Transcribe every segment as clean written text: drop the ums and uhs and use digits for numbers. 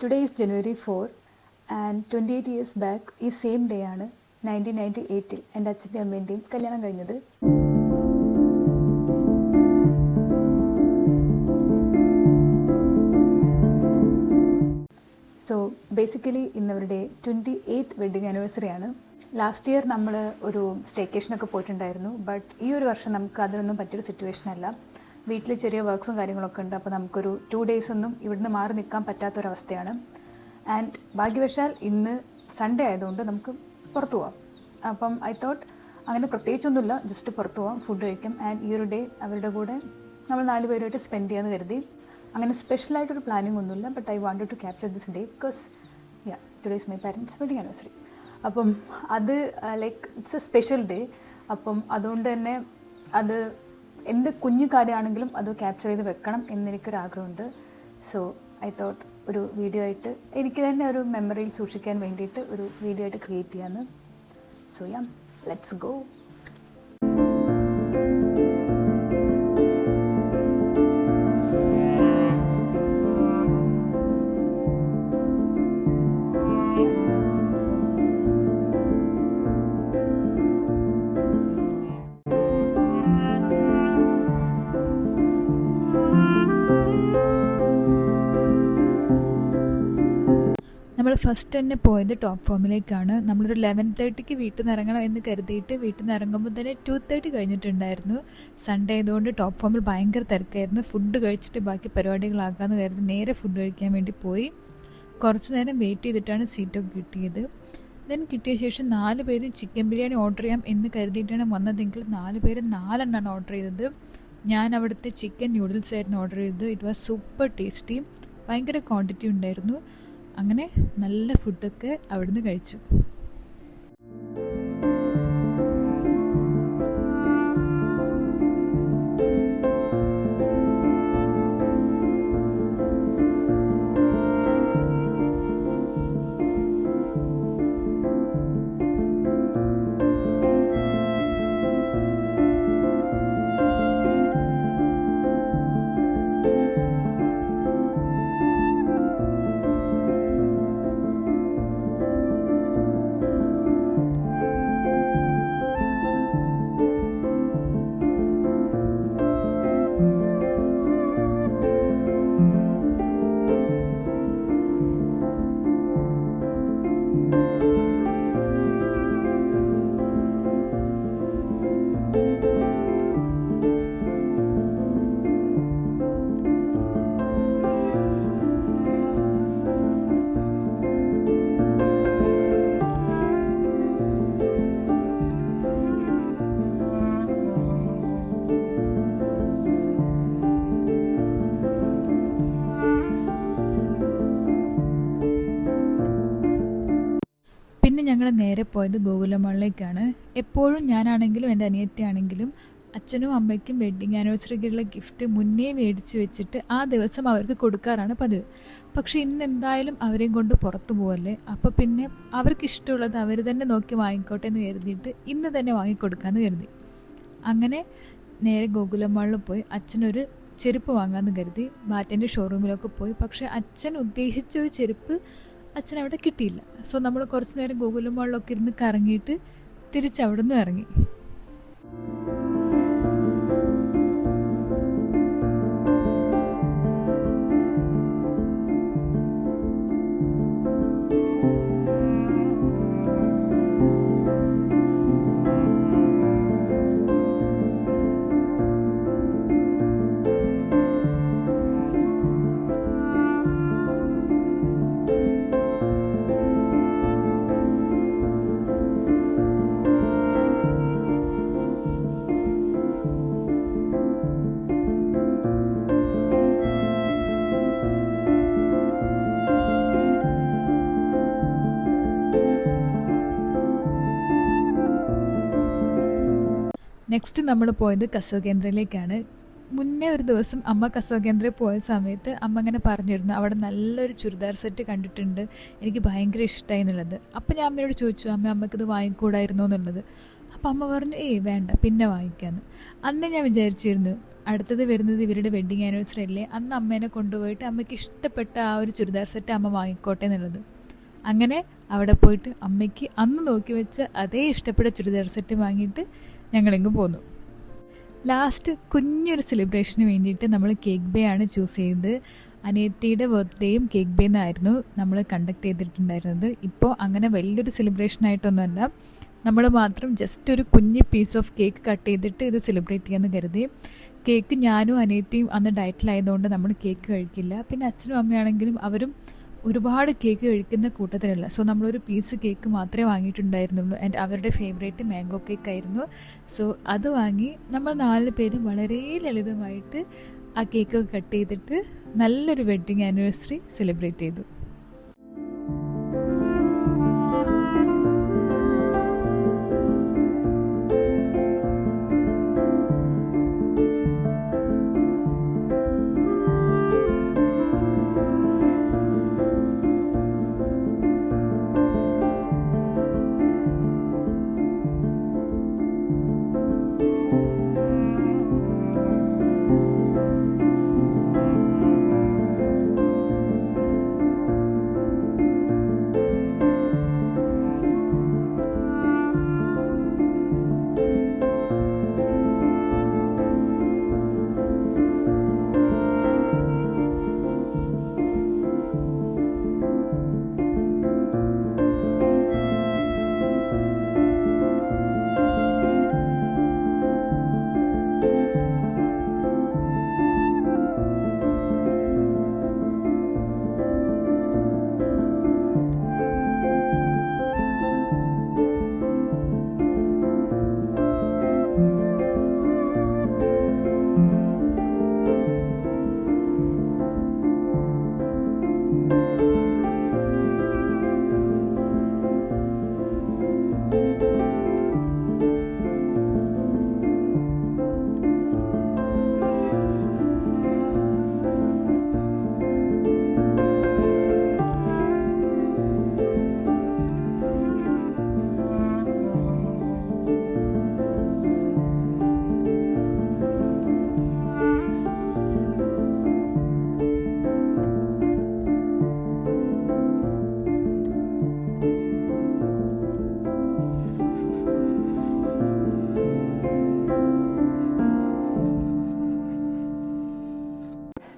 Today is January 4 and 28 years back ഈ same day ആണ് 1998 എൻ്റെ അച്ഛൻ്റെയും അമ്മേൻ്റെയും കല്യാണം കഴിഞ്ഞത്. സോ ബേസിക്കലി ഇന്നവരുടെ 28th വെഡ്ഡിങ് ആനിവേഴ്സറി ആണ്. ലാസ്റ്റ് ഇയർ നമ്മൾ ഒരു സ്റ്റേക്കേഷനൊക്കെ പോയിട്ടുണ്ടായിരുന്നു. ബട്ട് ഈ ഒരു വർഷം നമുക്ക് അതിനൊന്നും പറ്റിയൊരു സിറ്റുവേഷൻ അല്ല. വീട്ടിൽ ചെറിയ വർക്ക്സും കാര്യങ്ങളൊക്കെ ഉണ്ട്. അപ്പോൾ നമുക്കൊരു 2 days ഒന്നും ഇവിടുന്ന് മാറി നിൽക്കാൻ പറ്റാത്തൊരവസ്ഥയാണ്. ആൻഡ് ഭാഗ്യവശാൽ ഇന്ന് സൺഡേ ആയതുകൊണ്ട് നമുക്ക് പുറത്തു പോവാം. അപ്പം ഐ തോട്ട് അങ്ങനെ പ്രത്യേകിച്ചൊന്നുമില്ല, ജസ്റ്റ് പുറത്തു പോവാം, ഫുഡ് കഴിക്കാം. ആൻഡ് ഈ ഒരു ഡേ അവരുടെ കൂടെ നമ്മൾ 4 പേരുമായിട്ട് സ്പെൻഡ് ചെയ്യാമെന്ന് കരുതി. അങ്ങനെ സ്പെഷ്യലായിട്ടൊരു പ്ലാനിങ് ഒന്നുമില്ല. But I wanted to capture this day because today is my parents wedding anniversary. അപ്പം അത് like it's a special day. അപ്പം അതുകൊണ്ട് തന്നെ അത് എന്ത് കുഞ്ഞു കാര്യമാണെങ്കിലും അത് ക്യാപ്ചർ ചെയ്ത് വെക്കണം എന്നെനിക്കൊരാഗ്രഹമുണ്ട്. സോ ഐ തോട്ട് ഒരു വീഡിയോ ആയിട്ട് എനിക്ക് തന്നെ ഒരു മെമ്മറിയിൽ സൂക്ഷിക്കാൻ വേണ്ടിയിട്ട് ഒരു വീഡിയോ ആയിട്ട് ക്രിയേറ്റ് ചെയ്യാമെന്ന്. So let's go. നമ്മൾ ഫസ്റ്റ് തന്നെ പോയത് ടോപ്പ് ഫോമിലേക്കാണ്. നമ്മളൊരു 11:30 വീട്ടിൽ നിന്ന് ഇറങ്ങണം എന്ന് കരുതിയിട്ട് വീട്ടിൽ നിന്ന് ഇറങ്ങുമ്പോൾ തന്നെ 2:30 കഴിഞ്ഞിട്ടുണ്ടായിരുന്നു. സൺഡേ ആയതുകൊണ്ട് ടോപ്പ് ഫോമിൽ ഭയങ്കര തിരക്കായിരുന്നു. ഫുഡ് കഴിച്ചിട്ട് ബാക്കി പരിപാടികളാക്കാമെന്ന് കരുതി നേരെ ഫുഡ് കഴിക്കാൻ വേണ്ടി പോയി. കുറച്ച് നേരം വെയിറ്റ് ചെയ്തിട്ടാണ് സീറ്റൊക്കെ കിട്ടിയത്. ദെൻ കിട്ടിയ ശേഷം 4 പേരും ചിക്കൻ ബിരിയാണി ഓർഡർ ചെയ്യാം എന്ന് കരുതിയിട്ടാണ് വന്നതെങ്കിൽ 4 പേരും 4 എണ്ണമാണ് ഓർഡർ ചെയ്തത്. ഞാൻ അവിടുത്തെ ചിക്കൻ ന്യൂഡിൽസ് ആയിരുന്നു ഓർഡർ ചെയ്തത്. ഇറ്റ് വാസ് സൂപ്പർ ടേസ്റ്റി, ഭയങ്കര ക്വാണ്ടിറ്റി ഉണ്ടായിരുന്നു. അങ്ങനെ നല്ല ഫുഡൊക്കെ അവിടുന്ന് കഴിച്ചു. പിന്നെ ഞങ്ങൾ നേരെ പോയത് ഗോകുലമാളിലേക്കാണ്. എപ്പോഴും ഞാനാണെങ്കിലും എൻ്റെ അനിയത്തിയാണെങ്കിലും അച്ഛനും അമ്മയ്ക്കും വെഡ്ഡിങ് ആനിവേഴ്സറിക്കുള്ള ഗിഫ്റ്റ് മുന്നേ മേടിച്ച് വെച്ചിട്ട് ആ ദിവസം അവർക്ക് കൊടുക്കാറാണ് പതിവ്. പക്ഷേ ഇന്ന് എന്തായാലും അവരെയും കൊണ്ട് പുറത്തു പോകല്ലേ, അപ്പോൾ പിന്നെ അവർക്ക് ഇഷ്ടമുള്ളത് അവർ തന്നെ നോക്കി വാങ്ങിക്കോട്ടെ എന്ന് കരുതിയിട്ട് ഇന്ന് തന്നെ വാങ്ങിക്കൊടുക്കാമെന്ന് കരുതി. അങ്ങനെ നേരെ ഗോകുലമാളിൽ പോയി അച്ഛനൊരു ചെരുപ്പ് വാങ്ങാമെന്ന് കരുതി ബാറ്റൻ്റെ ഷോറൂമിലൊക്കെ പോയി. പക്ഷേ അച്ഛൻ ഉദ്ദേശിച്ച ഒരു ചെരുപ്പ് അച്ഛനവിടെ കിട്ടിയില്ല. സോ നമ്മൾ കുറച്ച് നേരം ഗോകുലമാളിലൊക്കെ ഇരുന്ന് കറങ്ങിയിട്ട് തിരിച്ചവിടെ നിന്ന് ഇറങ്ങി. നെക്സ്റ്റ് നമ്മൾ പോയത് കസവ് കേന്ദ്രയിലേക്കാണ്. മുന്നേ ഒരു ദിവസം അമ്മ കസവ് കേന്ദ്രയിൽ പോയ സമയത്ത് അമ്മ അങ്ങനെ പറഞ്ഞിരുന്നു അവിടെ നല്ലൊരു ചുരിദാർ സെറ്റ് കണ്ടിട്ടുണ്ട്, എനിക്ക് ഭയങ്കര ഇഷ്ടമായി എന്നുള്ളത്. അപ്പോൾ ഞാൻ അമ്മയോട് ചോദിച്ചു, അമ്മയ്ക്കിത് വാങ്ങിക്കൂടായിരുന്നോ എന്നുള്ളത്. അപ്പോൾ അമ്മ പറഞ്ഞു, ഏയ് വേണ്ട, പിന്നെ വാങ്ങിക്കാമെന്ന്. അന്ന് ഞാൻ വിചാരിച്ചിരുന്നു അടുത്തത് വരുന്നത് ഇവരുടെ വെഡ്ഡിങ് ആനിവേഴ്സറി അല്ലേ, അന്ന് അമ്മേനെ കൊണ്ടുപോയിട്ട് അമ്മയ്ക്ക് ഇഷ്ടപ്പെട്ട ആ ഒരു ചുരിദാർ സെറ്റ് അമ്മ വാങ്ങിക്കോട്ടെ എന്നുള്ളത്. അങ്ങനെ അവിടെ പോയിട്ട് അമ്മയ്ക്ക് അന്ന് നോക്കി വെച്ച അതേ ഇഷ്ടപ്പെട്ട ചുരിദാർ സെറ്റ് വാങ്ങിയിട്ട് ഞങ്ങളിങ്ങ് പോന്നു. ലാസ്റ്റ് കുഞ്ഞൊരു സെലിബ്രേഷന് വേണ്ടിയിട്ട് നമ്മൾ കേക്ക് ബേ ആണ് ചൂസ് ചെയ്തത്. അനിയത്തിയുടെ ബർത്ത്ഡേയും കേക്ക് ബേ എന്നായിരുന്നു നമ്മൾ കണ്ടക്ട് ചെയ്തിട്ടുണ്ടായിരുന്നത്. ഇപ്പോൾ അങ്ങനെ വലിയൊരു സെലിബ്രേഷനായിട്ടൊന്നുമല്ല, നമ്മൾ മാത്രം ജസ്റ്റ് ഒരു കുഞ്ഞ് പീസ് ഓഫ് കേക്ക് കട്ട് ചെയ്തിട്ട് ഇത് സെലിബ്രേറ്റ് ചെയ്യാമെന്ന് കരുതി. കേക്ക് ഞാനും അനിയത്തിയും അന്ന് ഡയറ്റിലായതുകൊണ്ട് നമ്മൾ കേക്ക് കഴിക്കില്ല. പിന്നെ അച്ഛനും അമ്മയാണെങ്കിലും അവരും ഒരുപാട് കേക്ക് കഴിക്കുന്ന കൂട്ടത്തിലല്ല. സോ നമ്മളൊരു പീസ് കേക്ക് മാത്രമേ വാങ്ങിയിട്ടുണ്ടായിരുന്നുള്ളൂ. ആൻഡ് അവരുടെ ഫേവറേറ്റ് മാംഗോ കേക്ക് ആയിരുന്നു. സോ അത് വാങ്ങി നമ്മൾ 4 പേരും വളരെ ലളിതമായിട്ട് ആ കേക്ക് കട്ട് ചെയ്തിട്ട് നല്ലൊരു വെഡ്ഡിങ് ആനിവേഴ്സറി സെലിബ്രേറ്റ് ചെയ്തു.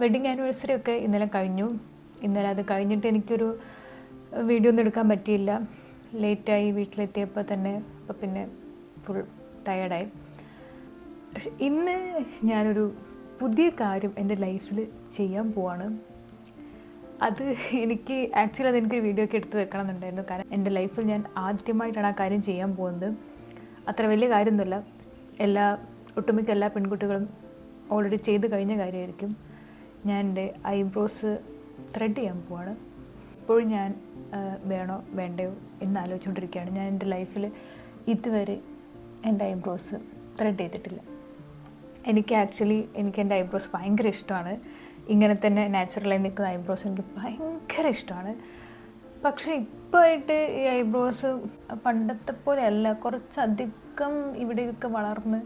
വെഡ്ഡിങ് ആനിവേഴ്സറി ഒക്കെ ഇന്നലെ കഴിഞ്ഞു. ഇന്നലെ അത് കഴിഞ്ഞിട്ട് എനിക്കൊരു വീഡിയോ ഒന്നും എടുക്കാൻ പറ്റിയില്ല. ലേറ്റായി വീട്ടിലെത്തിയപ്പോൾ തന്നെ. അപ്പോൾ പിന്നെ ഫുൾ ടയേർഡായി. ഇന്ന് ഞാനൊരു പുതിയ കാര്യം എൻ്റെ ലൈഫിൽ ചെയ്യാൻ പോവാണ്. അത് എനിക്ക് ആക്ച്വലി അതെനിക്കൊരു വീഡിയോ ഒക്കെ എടുത്ത് വെക്കണം എന്നുണ്ടായിരുന്നു. കാരണം എൻ്റെ ലൈഫിൽ ഞാൻ ആദ്യമായിട്ടാണ് ആ കാര്യം ചെയ്യാൻ പോകുന്നത്. അത്ര വലിയ കാര്യമൊന്നുമില്ല. ഒട്ടുമിക്ക എല്ലാ പെൺകുട്ടികളും ഓൾറെഡി ചെയ്ത് കഴിഞ്ഞ കാര്യമായിരിക്കും. ഞാൻ എൻ്റെ ഐബ്രോസ് ത്രെഡ് ചെയ്യാൻ പോവാണ്. ഇപ്പോഴും ഞാൻ വേണോ വേണ്ടയോ എന്ന് ആലോചിച്ചുകൊണ്ടിരിക്കുകയാണ്. ഞാൻ എൻ്റെ ലൈഫിൽ ഇതുവരെ എൻ്റെ ഐബ്രോസ് ത്രെഡ് ചെയ്തിട്ടില്ല. എനിക്ക് എൻ്റെ ഐബ്രോസ് ഭയങ്കര ഇഷ്ടമാണ്. ഇങ്ങനെ തന്നെ നാച്ചുറലായി നിൽക്കുന്ന ഐബ്രോസ് എനിക്ക് ഭയങ്കര ഇഷ്ടമാണ്. പക്ഷേ ഇപ്പോഴായിട്ട് ഈ ഐബ്രോസ് പണ്ടത്തെ പോലെയല്ല, കുറച്ചധികം ഇവിടെയൊക്കെ വളർന്ന്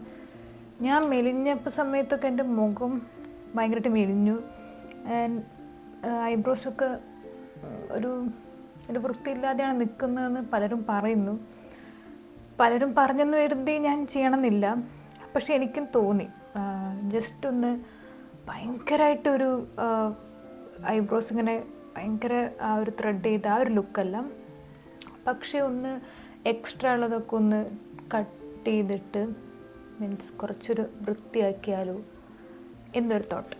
ഞാൻ മെലിഞ്ഞപ്പോൾ സമയത്തൊക്കെ എൻ്റെ മുഖം ഭയങ്കരമായിട്ട് മെലിഞ്ഞു. ആൻഡ് ഐബ്രോസൊക്കെ ഒരു വൃത്തിയില്ലാതെയാണ് നിൽക്കുന്നതെന്ന് പലരും പറയുന്നു. പലരും പറഞ്ഞെന്ന് കരുതി ഞാൻ ചെയ്യണമെന്നില്ല. പക്ഷെ എനിക്കും തോന്നി ജസ്റ്റ് ഒന്ന് ഭയങ്കരമായിട്ടൊരു ഐബ്രോസ് ഇങ്ങനെ ഭയങ്കര ആ ഒരു ത്രെഡ് ചെയ്ത ആ ഒരു ലുക്കല്ല, പക്ഷേ ഒന്ന് എക്സ്ട്രാ ഉള്ളതൊക്കെ ഒന്ന് കട്ട് ചെയ്തിട്ട് മീൻസ് കുറച്ചൊരു വൃത്തിയാക്കിയാലോ എന്നൊരു തോട്ട്.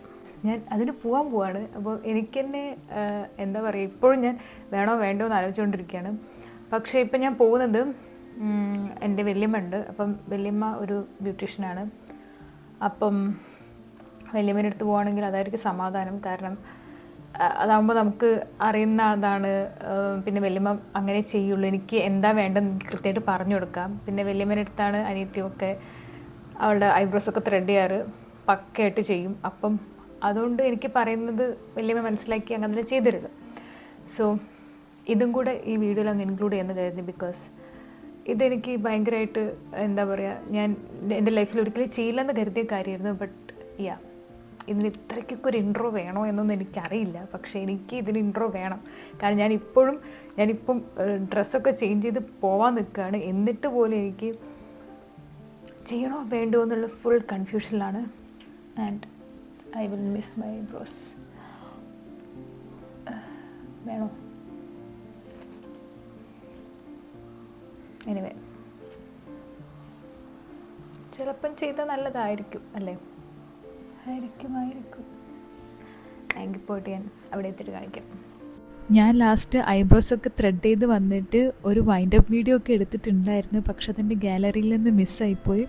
ഞാൻ അതിന് പോവാണ്. അപ്പോൾ എനിക്ക് തന്നെ എന്താ പറയുക, ഇപ്പോഴും ഞാൻ വേണോ വേണ്ടോ എന്ന് ആലോചിച്ചുകൊണ്ടിരിക്കുകയാണ്. പക്ഷേ ഇപ്പം ഞാൻ പോകുന്നത് എൻ്റെ വല്യമ്മ ഉണ്ട്. അപ്പം വല്യമ്മ ഒരു ബ്യൂട്ടീഷ്യനാണ്. അപ്പം വല്യമ്മേൻ്റെ അടുത്ത് പോവുകയാണെങ്കിൽ അതായിരിക്കും സമാധാനം. കാരണം അതാകുമ്പോൾ നമുക്ക് അറിയുന്ന അതാണ്. പിന്നെ വല്യമ്മ അങ്ങനെ ചെയ്യുള്ളൂ. എനിക്ക് എന്താ വേണ്ടതെന്ന് എനിക്ക് കൃത്യമായിട്ട് പറഞ്ഞു കൊടുക്കാം. പിന്നെ വല്യമ്മേൻ്റെ അടുത്താണ് അനിയത്തിയൊക്കെ അവളുടെ ഐബ്രോസൊക്കെ ത്രെഡ് ചെയ്യാറ്, പക്കയായിട്ട് ചെയ്യും. അപ്പം അതുകൊണ്ട് എനിക്ക് പറയുന്നത് വല്യമ്മ മനസ്സിലാക്കി അങ്ങനെ ചെയ്തിരുത്. സോ ഇതും കൂടെ ഈ വീഡിയോയിൽ അങ്ങ് ഇൻക്ലൂഡ് ചെയ്യുന്ന കരുതി. ബിക്കോസ് ഇതെനിക്ക് ഭയങ്കരമായിട്ട് എന്താ പറയുക, ഞാൻ എൻ്റെ ലൈഫിൽ ഒരിക്കലും ചെയ്യില്ലെന്ന് കരുതിയ കാര്യമായിരുന്നു. ബട്ട് യാ, ഇതിന് ഇത്രയ്ക്കൊക്കെ ഒരു ഇൻട്രോ വേണോ എന്നൊന്നും എനിക്കറിയില്ല, പക്ഷേ എനിക്ക് ഇതിന് ഇൻട്രോ വേണം. കാരണം ഞാനിപ്പം ഡ്രസ്സൊക്കെ ചേഞ്ച് ചെയ്ത് പോവാൻ നിൽക്കുകയാണ്. എന്നിട്ട് പോലും എനിക്ക് ചെയ്യണോ വേണ്ടോ എന്നുള്ള ഫുൾ കൺഫ്യൂഷനിലാണ്. And I will miss my eyebrows. വേണോ? എനിവേ, ചിലപ്പം ചെയ്താൽ നല്ലതായിരിക്കും അല്ലേ? ആയിരിക്കും. എങ്കിൽ പോയിട്ട് ഞാൻ അവിടെ എത്തിയിട്ട് കാണിക്കാം. ഞാൻ ലാസ്റ്റ് ഐബ്രോസൊക്കെ ത്രെഡ് ചെയ്ത് വന്നിട്ട് ഒരു വൈൻഡപ്പ് വീഡിയോ ഒക്കെ എടുത്തിട്ടുണ്ടായിരുന്നു, പക്ഷെ അതെൻ്റെ ഗാലറിയിൽ നിന്ന് മിസ്സായിപ്പോയി.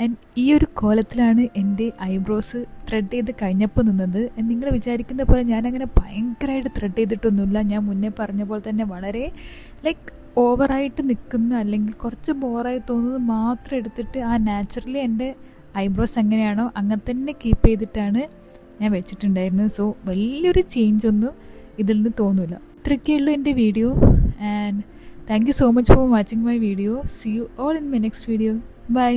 ആൻഡ് ഈ ഒരു കോലത്തിലാണ് എൻ്റെ ഐബ്രോസ് ത്രെഡ് ചെയ്ത് കഴിഞ്ഞപ്പോൾ നിന്നത്. നിങ്ങൾ വിചാരിക്കുന്ന പോലെ ഞാനങ്ങനെ ഭയങ്കരമായിട്ട് ത്രെഡ് ചെയ്തിട്ടൊന്നുമില്ല. ഞാൻ മുന്നേ പറഞ്ഞ പോലെ തന്നെ വളരെ ഓവറായിട്ട് നിൽക്കുന്ന അല്ലെങ്കിൽ കുറച്ച് ബോറായി തോന്നുന്നത് മാത്രം എടുത്തിട്ട് ആ നാച്ചുറലി എൻ്റെ ഐബ്രോസ് എങ്ങനെയാണോ അങ്ങനെ തന്നെ കീപ്പ് ചെയ്തിട്ടാണ് ഞാൻ വെച്ചിട്ടുണ്ടായിരുന്നത്. സോ വലിയൊരു ചേഞ്ചൊന്നും ഇതിൽ നിന്ന് തോന്നില്ല. ഇത്രയൊക്കെയുള്ളൂ എൻ്റെ video. And thank you so much for watching my video. See you all in my next video. By.